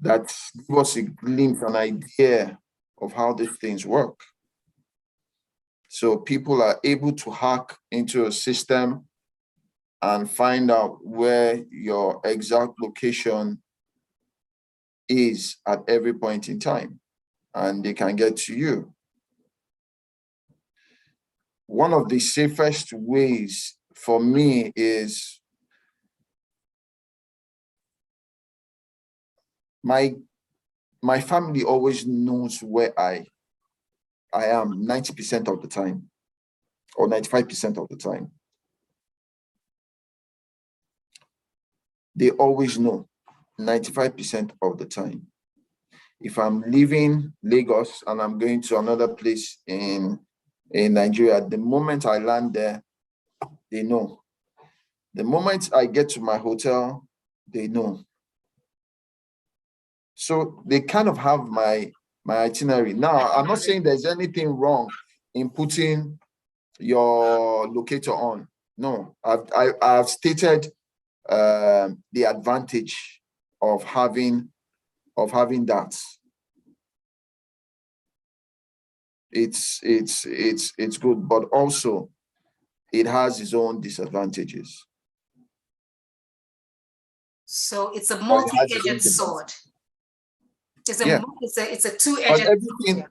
that give us a glimpse, an idea of how these things work. So people are able to hack into a system and find out where your exact location is at every point in time, and they can get to you. One of the safest ways for me is my family always knows where I am 90% of the time, or 95% of the time. They always know 95% of the time. If I'm leaving Lagos and I'm going to another place in Nigeria, the moment I land there, they know. The moment I get to my hotel, they know. So they kind of have my itinerary. Now, I'm not saying there's anything wrong in putting your locator on. No, I've stated the advantage of having that. It's good, but also it has its own disadvantages. So it's a multi-edged sword. It's a two-edged sword.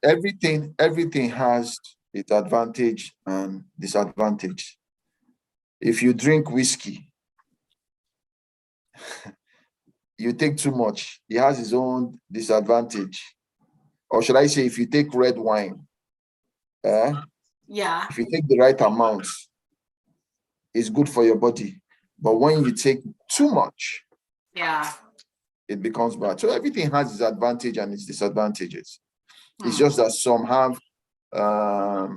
Everything has its advantage and disadvantage. If you drink whiskey, you take too much, it has its own disadvantage. Or should I say, if you take red wine, if you take the right amount, it's good for your body. But when you take too much, it becomes bad. So everything has its advantage and its disadvantages. It's just that some have a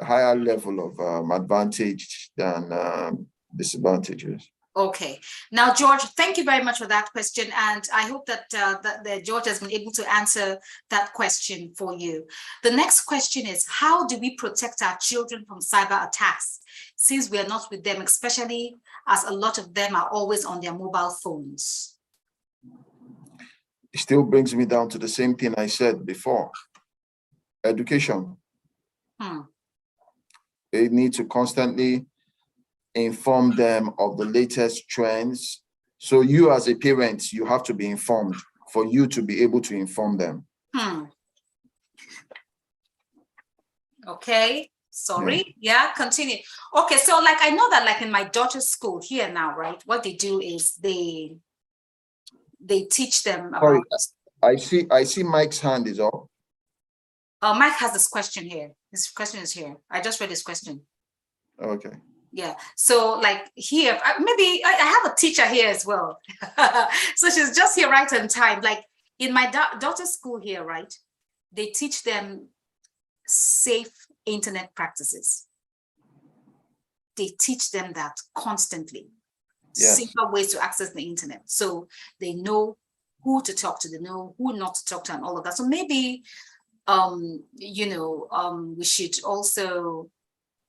higher level of advantage than disadvantages. Okay. Now, George, thank you very much for that question. And I hope that, that George has been able to answer that question for you. The next question is, how do we protect our children from cyber attacks, since we are not with them, especially as a lot of them are always on their mobile phones? It still brings me down to the same thing I said before. Education. They need to constantly inform them of the latest trends. So you as a parent, you have to be informed for you to be able to inform them. Okay, sorry. Yeah, continue. Okay, so like I know that like in my daughter's school here now, right? What they do is they teach them about. Sorry, I see Mike's hand is up. Mike has this question here. His question is here. I just read his question. Okay. Yeah. So like here, maybe I have a teacher here as well. So she's just here right on time. Like in my daughter's school here, right? They teach them safe internet practices. They teach them that constantly. Yes. Safer ways to access the internet. So they know who to talk to, they know who not to talk to and all of that. So maybe, we should also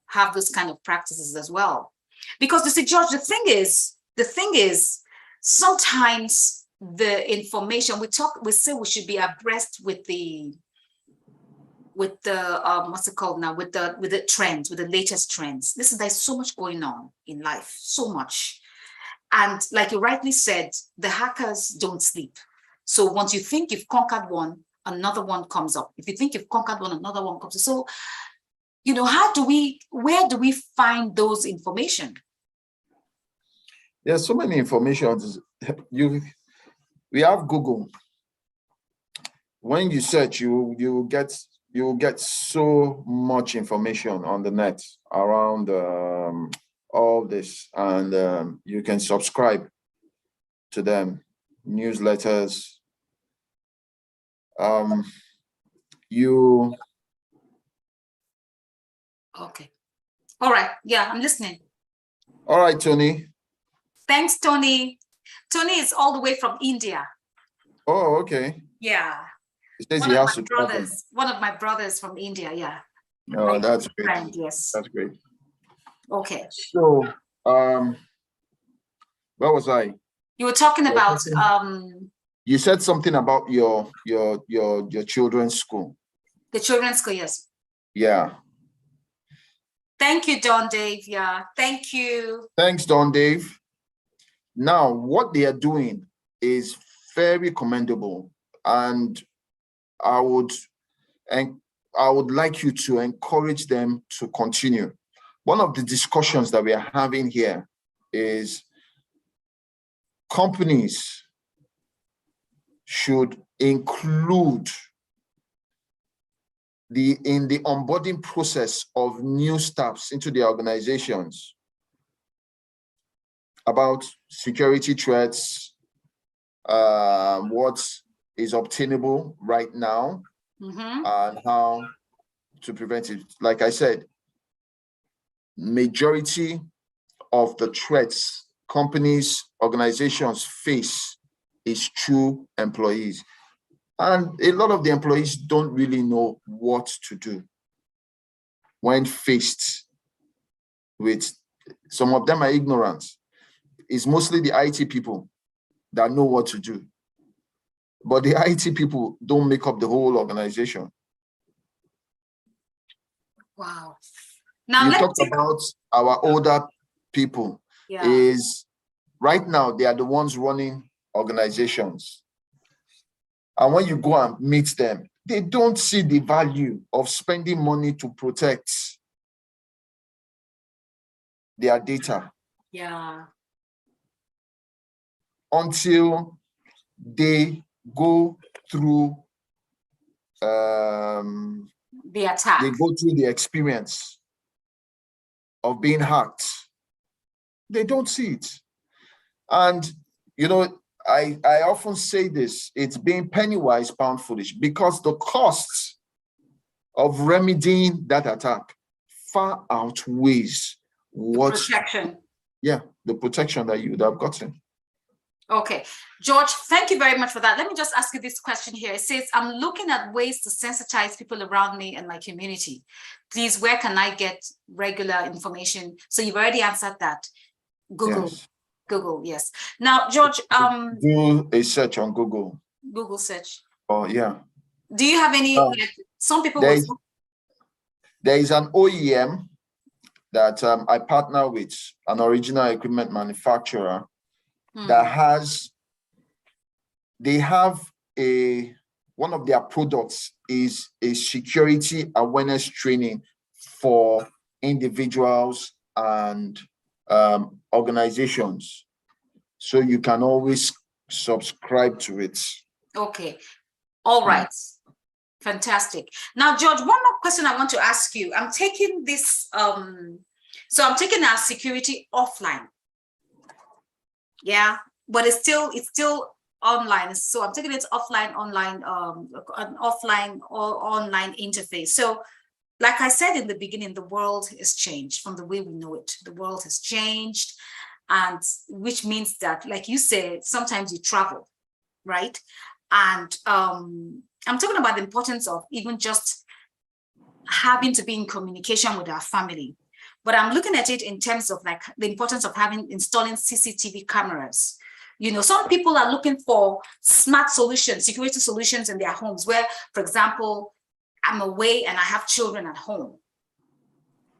have those kind of practices as well. Because you see, George, the thing is, sometimes the information we say we should be abreast with the what's it called now, with the trends, with the latest trends. Listen, there's so much going on in life, so much. And like you rightly said, the hackers don't sleep. So once you think you've conquered one, another one comes up. If you think you've conquered one, another one comes up. So, where do we find those information? There's so many informations. We have Google. When you search, you will get so much information on the net around all this, and you can subscribe to them, newsletters. Okay. All right. Yeah, I'm listening. All right, Tony. Thanks, Tony. Tony is all the way from India. Oh, okay. Yeah. He says he has to travel. One of my brothers from India. Yeah. Oh, that's great. Friend, yes. That's great. Okay. So, where was I? You were talking about you said something about your children's school. The children's school, yes. Yeah. Thank you, Don Dave. Yeah, thank you. Thanks, Don Dave. Now, what they are doing is very commendable, and I would like you to encourage them to continue. One of the discussions that we are having here is companies should include in the onboarding process of new staffs into the organizations about security threats, what is obtainable right now, and how to prevent it. Like I said, majority of the threats companies, organizations face is through employees. And a lot of the employees don't really know what to do when faced with, some of them are ignorant. It's mostly the IT people that know what to do. But the IT people don't make up the whole organization. Wow. Now you talked about our older people. Yeah. Is right now they are the ones running organizations. And when you go and meet them, they don't see the value of spending money to protect their data. Yeah. Until they go through the attack. They go through the experience of being hacked. They don't see it. And, you know, I often say this, it's being penny wise, pound foolish, because the costs of remedying that attack far outweighs what protection. Yeah, the protection that you would have gotten. Okay, George, thank you very much for that. Let me just ask you this question here. It says, I'm looking at ways to sensitize people around me and my community. Please, where can I get regular information? So you've already answered that. Google. Yes. Google, yes. Now, George, do a search on Google. Google search. Oh, yeah. Do you have any, like, some people there is an OEM that I partner with, an original equipment manufacturer that has, they have one of their products is a security awareness training for individuals and organizations. So you can always subscribe to it. Okay. All right. Fantastic. Now, George, one more question I want to ask you. I'm taking this So I'm taking our security offline. Yeah, but it's still online. So I'm taking it offline, online, an offline or online interface. So like I said in the beginning, the world has changed from the way we know it. The world has changed, and which means that, like you said, sometimes you travel, right? And I'm talking about the importance of even just having to be in communication with our family. But I'm looking at it in terms of like the importance of installing CCTV cameras. You know, some people are looking for smart solutions, security solutions in their homes where, for example, I'm away and I have children at home.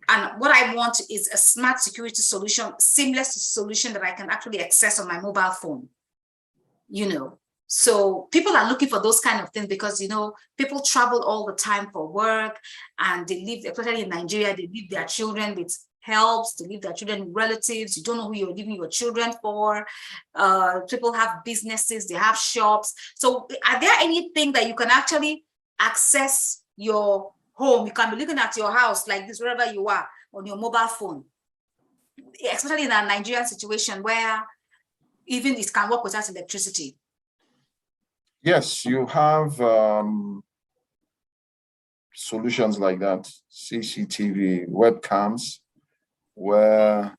And what I want is a smart security solution, seamless solution that I can actually access on my mobile phone, you know. So people are looking for those kind of things because, you know, people travel all the time for work and they live, especially in Nigeria, they leave their children with helps, they leave their children with relatives. You don't know who you're leaving your children for. People have businesses, they have shops. So are there anything that you can actually access your home? You can be looking at your house like this, wherever you are on your mobile phone, especially in a Nigerian situation where even it can work without electricity. Yes, you have solutions like that, CCTV, webcams, where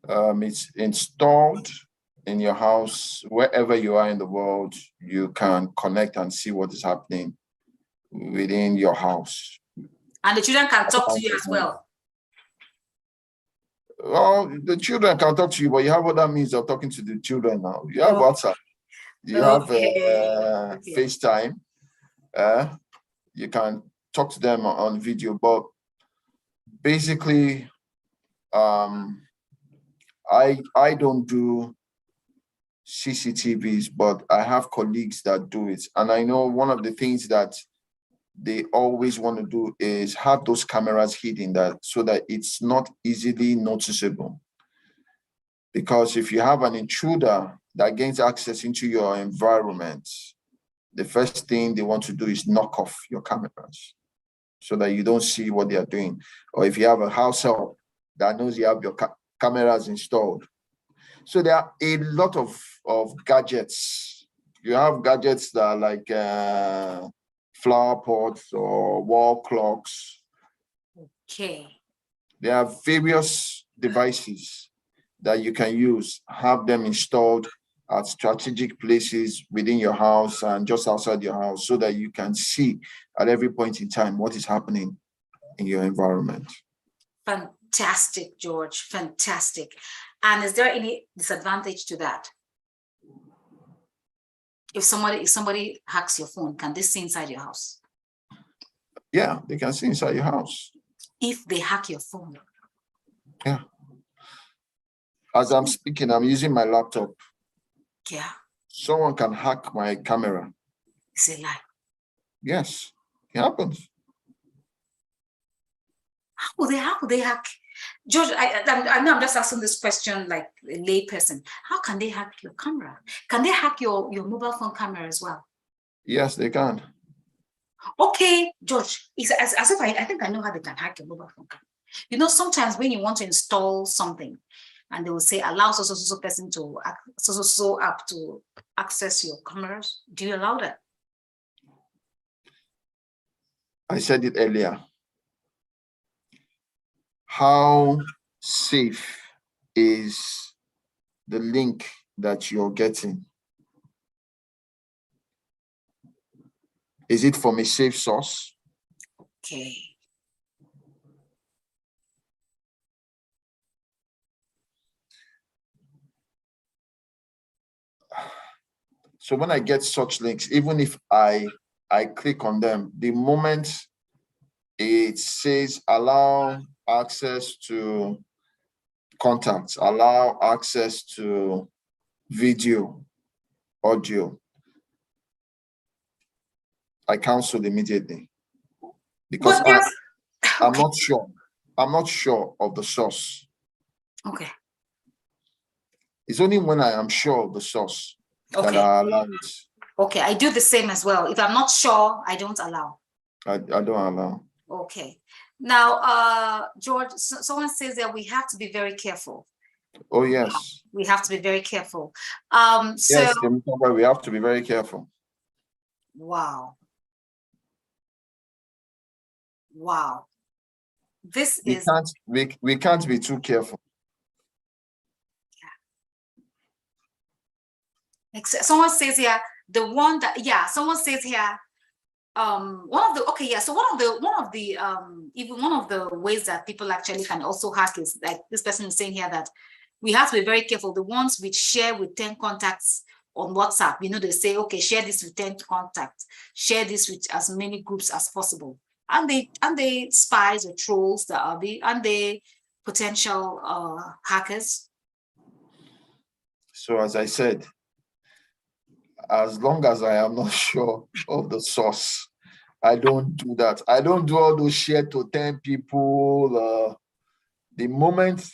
it's installed in your house, wherever you are in the world, you can connect and see what is happening within your house. And the children can talk to you as well. Well, the children can talk to you, but you have other means of talking to the children now. You have WhatsApp, you have FaceTime. You can talk to them on video, but basically, I don't do CCTVs, but I have colleagues that do it. And I know one of the things that they always want to do is have those cameras hidden so that it's not easily noticeable. Because if you have an intruder that gains access into your environment, the first thing they want to do is knock off your cameras so that you don't see what they are doing. Or if you have a house help that knows you have your cameras installed. So there are a lot of gadgets. You have gadgets that are like flower pots or wall clocks. Okay. There are various devices that you can use, have them installed at strategic places within your house and just outside your house so that you can see at every point in time what is happening in your environment. Fantastic, George, fantastic. And is there any disadvantage to that? If somebody hacks your phone, can they see inside your house? Yeah, they can see inside your house. If they hack your phone. Yeah. As I'm speaking, I'm using my laptop. Yeah. Someone can hack my camera. It's a lie. Yes, it happens. How will they hack? George, I know I'm just asking this question like a lay person. How can they hack your camera? Can they hack your mobile phone camera as well? Yes, they can. Okay, George, it's as if I think I know how they can hack your mobile phone camera. You know, sometimes when you want to install something and they will say, allow so person to, so app to access your cameras, do you allow that? I said it earlier. How safe is the link that you're getting? Is it from a safe source? Okay. So when I get such links, even if I click on them, the moment it says allow access to contacts, allow access to video, audio, I cancel immediately because I'm not sure. I'm not sure of the source. Okay. It's only when I am sure of the source that I allow it. Okay, I do the same as well. If I'm not sure, I don't allow. I don't allow. Okay. Now, George, someone says that we have to be very careful. Oh, yes. We have to be very careful. Yes, we have to be very careful. Wow. Wow. We can't be too careful. Yeah. Someone says here, someone says here, even one of the ways that people actually can also hack is, like this person is saying here, that we have to be very careful. The ones which share with 10 contacts on WhatsApp, they say, okay, share this with 10 contacts, share this with as many groups as possible. And they spies or trolls that are they potential hackers. So as I said, as long as I am not sure of the source, I don't do that. I don't do all those share to 10 people. The moment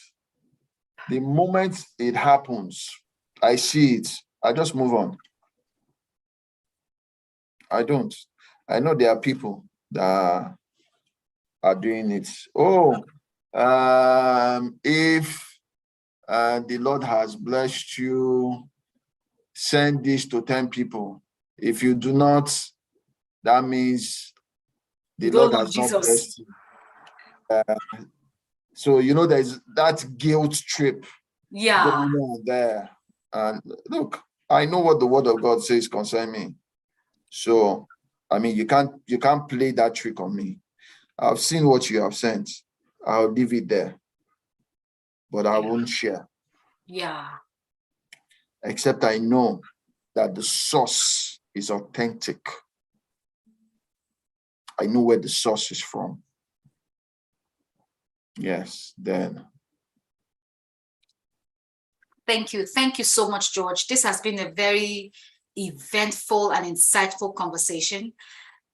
it happens, I see it, I just move on. I don't. I know there are people that are doing it. Oh, if the Lord has blessed you, send this to 10 people. If you do not, that means the Lord has not blessed you. So, there's that guilt trip going on there. And look, I know what the word of God says concerning me. So, I mean, you can't play that trick on me. I've seen what you have sent. I'll leave it there. But I won't share. Yeah. Except I know that the source is authentic. I know where the source is from. Yes, then. Thank you. Thank you so much, George. This has been a very eventful and insightful conversation.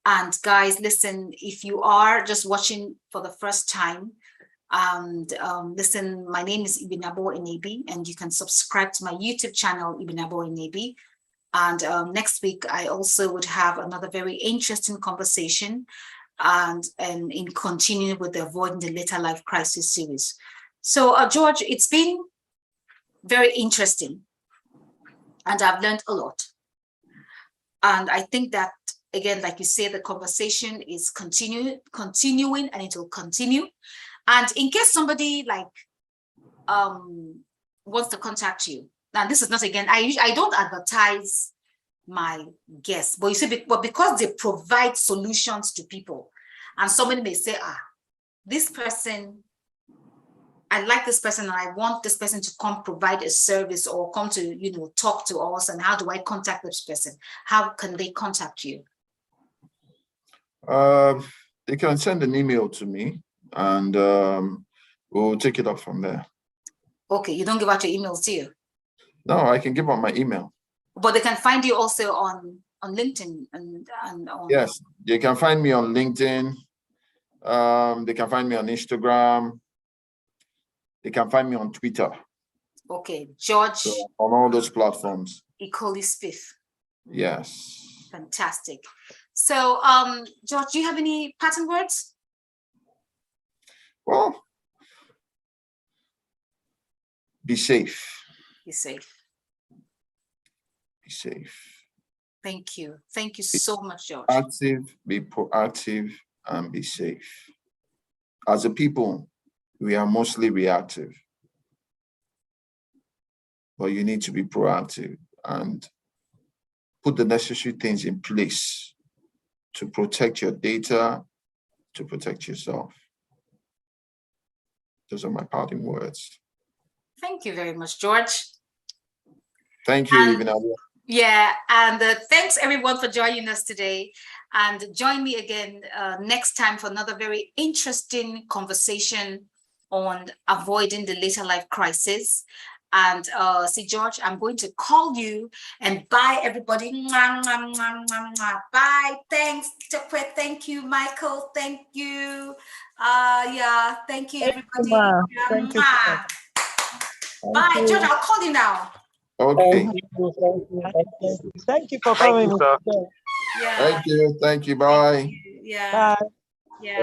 And guys, listen, if you are just watching for the first time, and listen, my name is Ibinabo Enebi, and you can subscribe to my YouTube channel, Ibinabo Enebi. And next week, I also would have another very interesting conversation and in continuing with the Avoiding the Later Life Crisis series. So, George, it's been very interesting, and I've learned a lot. And I think that, again, like you say, the conversation is continuing, and it will continue. And in case somebody wants to contact you, now this is not, again, I don't advertise my guests, but you see, but because they provide solutions to people, and somebody may say, this person, I like this person, and I want this person to come provide a service or come to, talk to us. And how do I contact this person? How can they contact you? They can send an email to me, and we'll take it up from there. Okay, you don't give out your emails, do you? No, I can give out my email. But they can find you also on LinkedIn and on... Yes, they can find me on LinkedIn. They can find me on Instagram. They can find me on Twitter. Okay, George. So on all those platforms. Ikoli Spiff. Yes. Fantastic. So, George, do you have any parting words? Well, be safe. Be safe. Be safe. Thank you. Thank you so much, George. Be proactive, and be safe. As a people, we are mostly reactive. But you need to be proactive and put the necessary things in place to protect your data, to protect yourself. Those are my parting words. Thank you very much, George. Thank you, Ibinabo. Yeah, and thanks everyone for joining us today. And join me again next time for another very interesting conversation on avoiding the later life crisis. And see, George, I'm going to call you, and bye, everybody. Mwah, mwah, mwah, mwah, mwah. Bye. Thanks, Chokwe. Thank you, Michael. Thank you. Yeah, thank you, everybody. Thank you. Bye, George. I'll call you now. Okay. Thank you for coming. Thank you, sir. Yeah. Thank you. Thank you. Bye. Yeah. Bye. Yeah.